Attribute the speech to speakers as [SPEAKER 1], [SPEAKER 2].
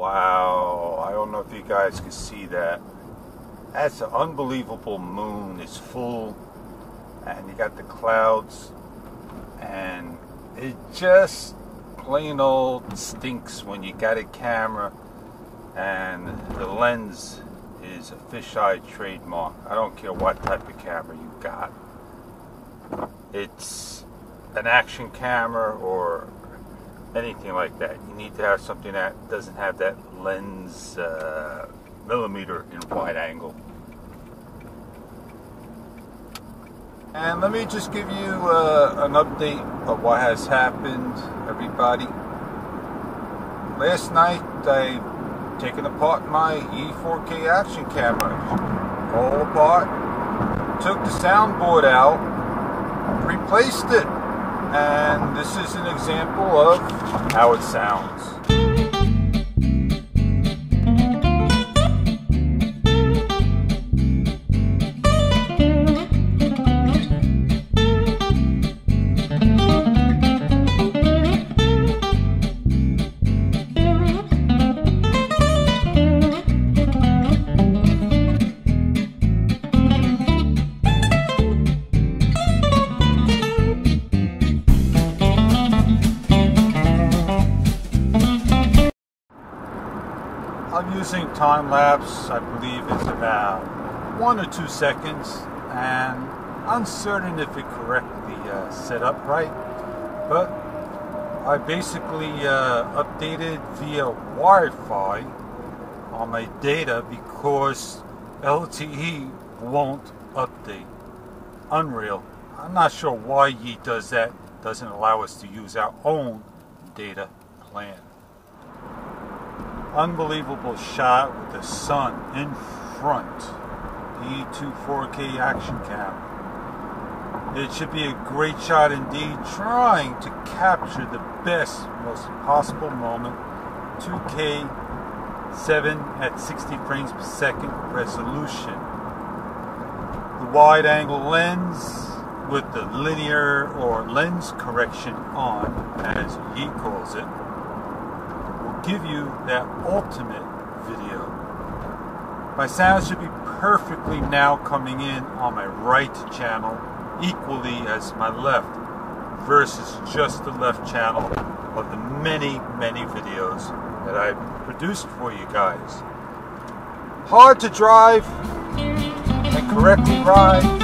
[SPEAKER 1] Wow, I don't know if you guys can see that. That's an unbelievable moon. It's full and you got the clouds, and it just plain old stinks when you got a camera and the lens is a fisheye trademark. I don't care what type of camera you got. It's an action camera or anything like that. You need to have something that doesn't have that lens millimeter in wide angle. And let me just give you an update of what has happened, everybody. Last night I taken apart my YI4K action camera, all apart, took the soundboard out, replaced it, and this is an example of how it sounds. I'm using time lapse. I believe it's about 1 or 2 seconds, and uncertain if it correctly set up right, but I basically updated via Wi-Fi on my data because LTE won't update. Unreal. I'm not sure why YI does that. Doesn't allow us to use our own data plan. Unbelievable shot with the sun in front. YI4K action cam. It should be a great shot indeed, trying to capture the best, most possible moment. 2K 7 at 60 frames per second resolution. The wide angle lens with the linear or lens correction on, as YI calls it, give you that ultimate video. My sound should be perfectly now coming in on my right channel, equally as my left, versus just the left channel of the many videos that I've produced for you guys. Hard to drive and correctly ride.